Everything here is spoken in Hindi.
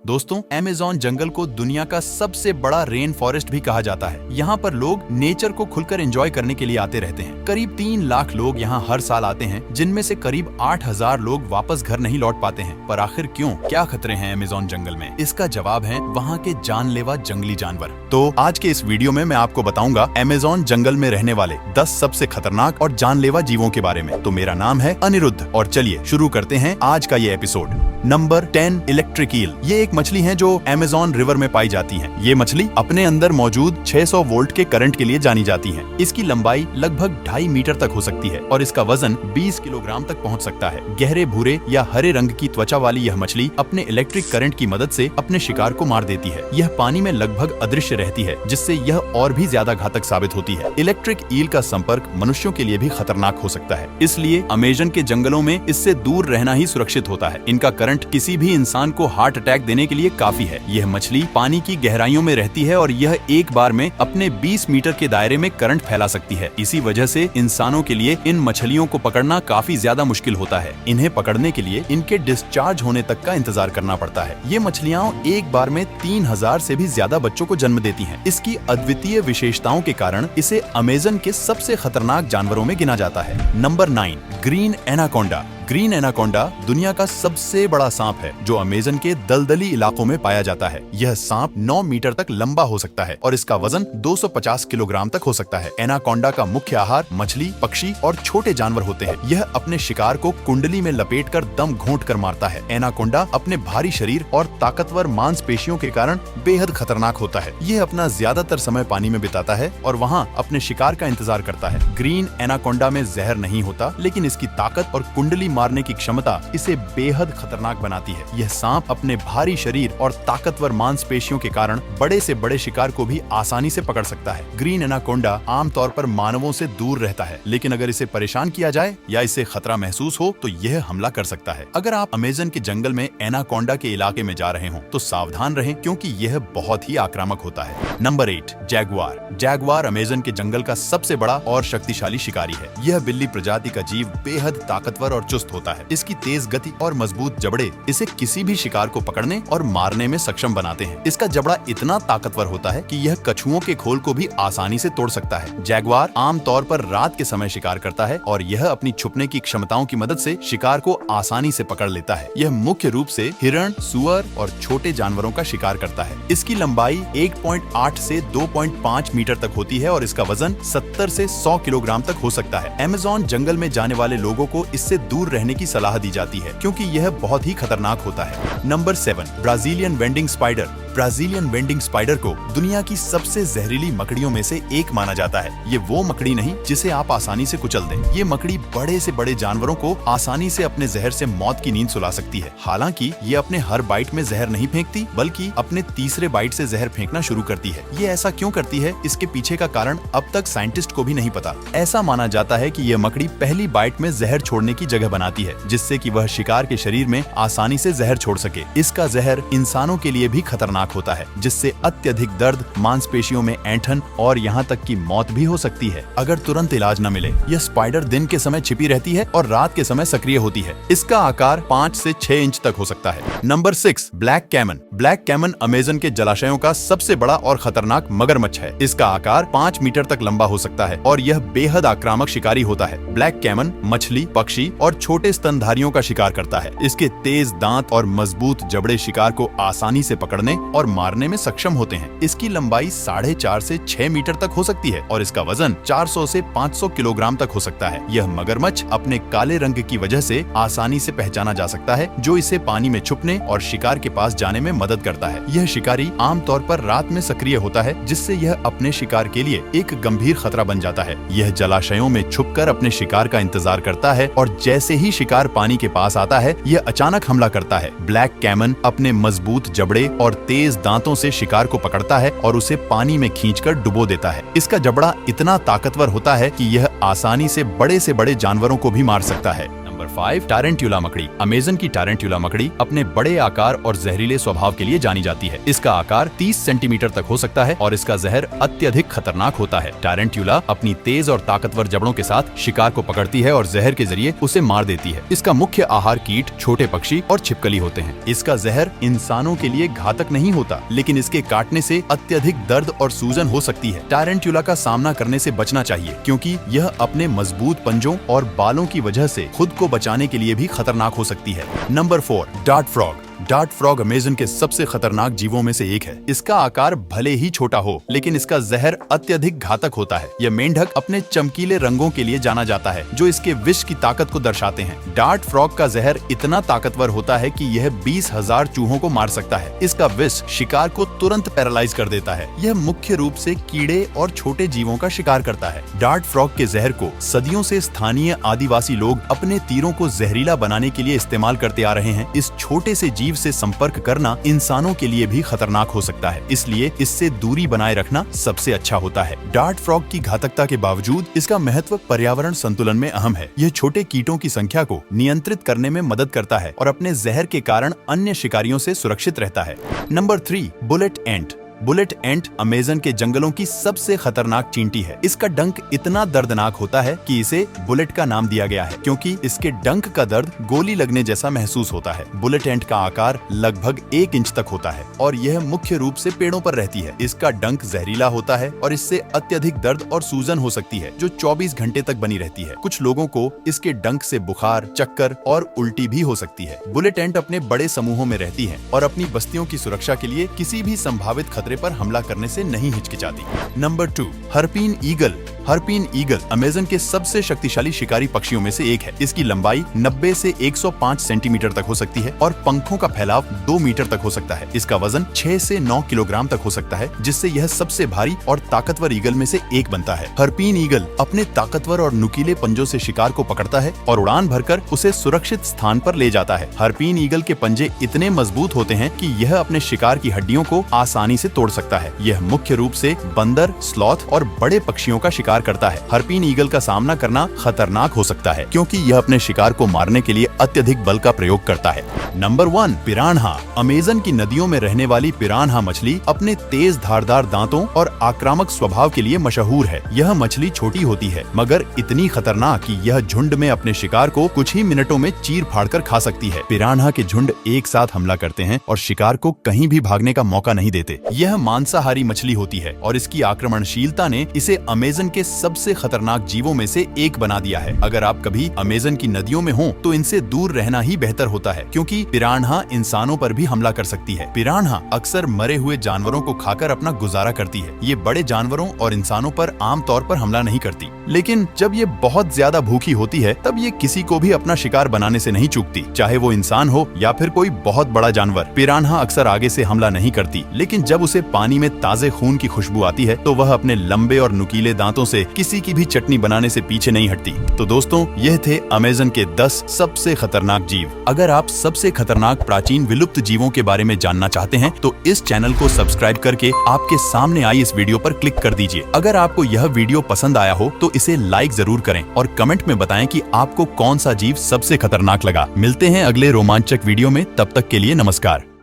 दोस्तों, अमेज़न जंगल को दुनिया का सबसे बड़ा रेन फॉरेस्ट भी कहा जाता है। यहाँ पर लोग नेचर को खुलकर एंजॉय करने के लिए आते रहते हैं। करीब 3 लाख लोग यहाँ हर साल आते हैं, जिनमें से करीब 8000 लोग वापस घर नहीं लौट पाते हैं। पर आखिर क्यों? क्या खतरे हैं अमेज़न जंगल में? इसका जवाब है वहाँ के जानलेवा जंगली जानवर। तो आज के इस वीडियो में मैं आपको बताऊंगा अमेज़न जंगल में रहने वाले 10 सबसे खतरनाक और जानलेवा जीवों के बारे में। तो मेरा नाम है अनिरुद्ध और चलिए शुरू करते हैं आज का ये एपिसोड। Number 10, electric eel. ये एक मछली है जो अमेज़न रिवर में पाई जाती है। ये मछली अपने अंदर मौजूद 600 वोल्ट के करंट के लिए जानी जाती है। इसकी लंबाई लगभग 2.5 मीटर तक हो सकती है और इसका वजन 20 किलोग्राम तक पहुंच सकता है। गहरे भूरे या हरे रंग की त्वचा वाली यह मछली अपने इलेक्ट्रिक करंट की मदद से अपने शिकार को मार देती है। यह पानी में लगभग अदृश्य रहती है, जिससे यह और भी ज्यादा घातक साबित होती है। इलेक्ट्रिक ईल का संपर्क मनुष्यों के लिए भी खतरनाक हो सकता है, इसलिए अमेज़न के जंगलों में इससे दूर रहना ही सुरक्षित होता है। इनका करंट किसी भी इंसान को हार्ट अटैक देने के लिए काफी है। यह मछली पानी की गहराइयों में रहती है और यह एक बार में अपने 20 मीटर के दायरे में करंट फैला सकती है। इसी वजह से इंसानों के लिए इन मछलियों को पकड़ना काफी ज्यादा मुश्किल होता है। इन्हें पकड़ने के लिए इनके डिस्चार्ज होने तक का इंतजार करना पड़ता है। ये मछलियां एक बार में 3000 से भी ज्यादा बच्चों को जन्म देती हैं। इसकी अद्वितीय विशेषताओं के कारण इसे अमेज़न के सबसे खतरनाक जानवरों में गिना जाता है। Number 9, green anaconda. Green anaconda दुनिया का सबसे बड़ा सांप है जो अमेज़न के दलदली इलाकों में पाया जाता है। यह सांप 9 मीटर तक लंबा हो सकता है और इसका वजन 250 किलोग्राम तक हो सकता है। एनाकोंडा का मुख्य आहार मछली, पक्षी और छोटे जानवर होते हैं। यह अपने शिकार को कुंडली में लपेटकर दम घोंट कर मारता है। एनाकोंडा अपने भारी शरीर और ताकतवर मांसपेशियों के कारण बेहद खतरनाक होता है। यह अपना ज्यादातर समय पानी में बिताता है और वहाँ अपने शिकार का इंतजार करता है। ग्रीन एनाकोंडा में जहर नहीं होता, लेकिन इसकी ताकत और कुंडली मारने की क्षमता इसे बेहद खतरनाक बनाती है। यह सांप अपने भारी शरीर और ताकतवर मांसपेशियों के कारण बड़े से बड़े शिकार को भी आसानी से पकड़ सकता है। ग्रीन एनाकोंडा आमतौर पर मानवों से दूर रहता है, लेकिन अगर इसे परेशान किया जाए या इसे खतरा महसूस हो तो यह हमला कर सकता है। अगर आप अमेज़न के जंगल में एनाकोंडा के इलाके में जा रहे हो तो सावधान रहें, क्योंकि यह बहुत ही आक्रामक होता है। Number 8, Jaguar. जैगुआर अमेज़न के जंगल का सबसे बड़ा और शक्तिशाली शिकारी है। यह बिल्ली प्रजाति का जीव बेहद ताकतवर और चुस्त होता है। इसकी तेज गति और मजबूत जबड़े इसे किसी भी शिकार को पकड़ने और मारने में सक्षम बनाते हैं। इसका जबड़ा इतना ताकतवर होता है कि यह कछुओं के खोल को भी आसानी से तोड़ सकता है। जैगुआर आमतौर पर रात के समय शिकार करता है और यह अपनी छुपने की क्षमताओं की मदद से शिकार को आसानी से पकड़ लेता है। यह मुख्य रूप से हिरण, सुअर और छोटे जानवरों का शिकार करता है। इसकी लंबाई 1.8 से 2.5 मीटर तक होती है और इसका वजन 70 से 100 किलोग्राम तक हो सकता है। अमेज़न जंगल में जाने वाले लोगों को इससे दूर रहने की सलाह दी जाती है, क्योंकि यह बहुत ही खतरनाक होता है। Number 7, Brazilian vending spider. Brazilian vending spider को दुनिया की सबसे जहरीली मकड़ियों में से एक माना जाता है। ये वो मकड़ी नहीं जिसे आप आसानी से कुचल दें। ये मकड़ी बड़े से बड़े जानवरों को आसानी से अपने जहर से मौत की नींद सुला सकती है। हालांकि ये अपने हर बाइट में जहर नहीं फेंकती, बल्कि अपने तीसरे बाइट से जहर फेंकना शुरू करती है। ये ऐसा क्यों करती है, इसके पीछे का कारण अब तक साइंटिस्ट को भी नहीं पता। ऐसा माना जाता है कि यह मकड़ी पहली बाइट में जहर छोड़ने की जगह बनाती है, जिससे कि वह शिकार के शरीर में आसानी से जहर छोड़ सके। इसका जहर इंसानों के लिए भी खतरनाक होता है, जिससे अत्यधिक दर्द, मांसपेशियों में ऐंठन और यहाँ तक की मौत भी हो सकती है अगर तुरंत इलाज न मिले। यह स्पाइडर दिन के समय छिपी रहती है और रात के समय सक्रिय होती है। इसका आकार 5 से 6 इंच तक हो सकता है। Number 6, black caiman. Black caiman Amazon के जलाशयों का सबसे बड़ा और खतरनाक मगरमच्छ है। इसका आकार 5 मीटर तक लंबा हो सकता है और यह बेहद आक्रामक शिकारी होता है। ब्लैक कैमन मछली, पक्षी और छोटे स्तनधारियों का शिकार करता है। इसके तेज दांत और मजबूत जबड़े शिकार को आसानी से पकड़ने और मारने में सक्षम होते हैं। इसकी लंबाई 4.5 से 6 मीटर तक हो सकती है और इसका वजन 400 से 500 किलोग्राम तक हो सकता है। यह मगरमच्छ अपने काले रंग की वजह से आसानी से पहचाना जा सकता है, जो इसे पानी में छुपने और शिकार के पास जाने में मदद करता है। यह शिकारी आमतौर पर रात में सक्रिय होता है, जिससे यह अपने शिकार के लिए एक गंभीर खतरा बन जाता है। यह जलाशयों में छुपकर अपने शिकार का इंतजार करता है और जैसे ही शिकार पानी के पास आता है, यह अचानक हमला करता है। ब्लैक कैमन अपने मजबूत जबड़े और तेज दांतों से शिकार को पकड़ता है और उसे पानी में खींचकर डुबो देता है। इसका जबड़ा इतना ताकतवर होता है कि यह आसानी से बड़े जानवरों को भी मार सकता है। नंबर 5 टारेंट्यूला मकड़ी। अमेज़न की टारेंट्यूला मकड़ी अपने बड़े आकार और जहरीले स्वभाव के लिए जानी जाती है। इसका आकार 30 सेंटीमीटर तक हो सकता है और इसका जहर अत्यधिक खतरनाक होता है। टारेंट्यूला अपनी तेज और ताकतवर जबड़ों के साथ शिकार को पकड़ती है और जहर के जरिए उसे मार देती है। इसका मुख्य आहार कीट, छोटे पक्षी और छिपकली होते हैं। इसका जहर इंसानों के लिए घातक नहीं होता, लेकिन इसके काटने से अत्यधिक दर्द और सूजन हो सकती है। टारेंट्यूला का सामना करने से बचना चाहिए, क्योंकि यह अपने मजबूत पंजों और बालों की वजह से खुद को बचाने के लिए भी खतरनाक हो सकती है। Number 4, dart frog. Dart frog Amazon के सबसे खतरनाक जीवों में से एक है। इसका आकार भले ही छोटा हो, लेकिन इसका जहर अत्यधिक घातक होता है। यह मेंढक अपने चमकीले रंगों के लिए जाना जाता है, जो इसके विष की ताकत को दर्शाते हैं। डार्ट फ्रॉग का जहर इतना ताकतवर होता है कि यह 20,000 चूहों को मार सकता है। इसका विष शिकार को तुरंत पैरालाइज कर देता है। यह मुख्य रूप से कीड़े और छोटे जीवों का शिकार करता है। डार्ट फ्रॉग के जहर को सदियों से स्थानीय आदिवासी लोग अपने तीरों को जहरीला बनाने के लिए इस्तेमाल करते आ रहे हैं। इस छोटे से जीव से संपर्क करना इंसानों के लिए भी खतरनाक हो सकता है, इसलिए इससे दूरी बनाए रखना सबसे अच्छा होता है। डार्ट फ्रॉग की घातकता के बावजूद इसका महत्व पर्यावरण संतुलन में अहम है। यह छोटे कीटों की संख्या को नियंत्रित करने में मदद करता है और अपने जहर के कारण अन्य शिकारियों से सुरक्षित रहता है। नंबर 3, बुलेट एंट। बुलेट एंट अमेज़न के जंगलों की सबसे खतरनाक चींटी है। इसका डंक इतना दर्दनाक होता है कि इसे बुलेट का नाम दिया गया है, क्योंकि इसके डंक का दर्द गोली लगने जैसा महसूस होता है। बुलेट एंट का आकार लगभग 1 इंच तक होता है और यह मुख्य रूप से पेड़ों पर रहती है। इसका डंक जहरीला होता है और इससे अत्यधिक दर्द और सूजन हो सकती है, जो 24 घंटे तक बनी रहती है। कुछ लोगों को इसके डंक से बुखार, चक्कर और उल्टी भी हो सकती है। बुलेट एंट अपने बड़े समूहों में रहती है और अपनी बस्तियों की सुरक्षा के लिए किसी भी संभावित खतरे पर हमला करने से नहीं हिचकिचाती। Number 2, harpy eagle. Harpy eagle Amazon के सबसे शक्तिशाली शिकारी पक्षियों में से एक है। इसकी लंबाई 90 से 105 सेंटीमीटर तक हो सकती है और पंखों का फैलाव 2 मीटर तक हो सकता है। इसका वजन 6 से 9 किलोग्राम तक हो सकता है, जिससे यह सबसे भारी और ताकतवर ईगल में से एक बनता है। हर्पिन ईगल अपने ताकतवर और नुकीले पंजों से शिकार को पकड़ता है और उड़ान भरकर उसे सुरक्षित स्थान पर ले जाता है। हर्पिन ईगल के पंजे इतने मजबूत होते हैं कि यह अपने शिकार की हड्डियों को आसानी से तोड़ सकता है। यह मुख्य रूप से बंदर, स्लॉथ और बड़े पक्षियों का शिकार करता है। हर्पिन ईगल का सामना करना खतरनाक हो सकता है, क्योंकि यह अपने शिकार को मारने के लिए अत्यधिक बल का प्रयोग करता है। Number 1, piranha. अमेज़न की नदियों में रहने वाली पिरान्हा मछली अपने तेज धारदार दांतों और आक्रामक स्वभाव के लिए मशहूर है। यह मछली छोटी होती है, मगर इतनी खतरनाक कि यह झुंड में अपने शिकार को कुछ ही मिनटों में चीर फाड़ कर खा सकती है। पिरान्हा के झुंड एक साथ हमला करते हैं और शिकार को कहीं भी भागने का मौका नहीं देते। यह मांसाहारी मछली होती है और इसकी आक्रमणशीलता ने इसे अमेज़न के सबसे खतरनाक जीवों में से एक बना दिया है। अगर आप कभी अमेज़न की नदियों में हो तो इनसे दूर रहना ही बेहतर होता है, क्योंकि पिरान्हा इंसानों पर भी हमला कर सकती है। पिरान्हा अक्सर मरे हुए जानवरों को खाकर अपना गुजारा करती है। ये बड़े जानवरों और इंसानों पर आमतौर पर हमला नहीं करती, लेकिन जब ये बहुत ज्यादा भूखी होती है तब ये किसी को भी अपना शिकार बनाने से नहीं चूकती, चाहे वो इंसान हो या फिर कोई बहुत बड़ा जानवर। पिरान्हा अक्सर आगे से हमला नहीं करती, लेकिन जब उसे पानी में ताजे खून की खुशबू आती है तो वह अपने लंबे और नुकीले दांतों से किसी की भी चटनी बनाने से पीछे नहीं हटती। तो दोस्तों, यह थे अमेज़न के 10 सबसे खतरनाक जीव। अगर आप सबसे खतरनाक प्राचीन विलुप्त जीवों के बारे में जानना चाहते हैं तो इस चैनल को सब्सक्राइब करके आपके सामने आई इस वीडियो पर क्लिक कर दीजिए। अगर आपको यह वीडियो पसंद आया हो तो इसे लाइक जरूर करें और कमेंट में बताएं कि आपको कौन सा जीव सबसे खतरनाक लगा। मिलते हैं अगले रोमांचक वीडियो में, तब तक के लिए नमस्कार।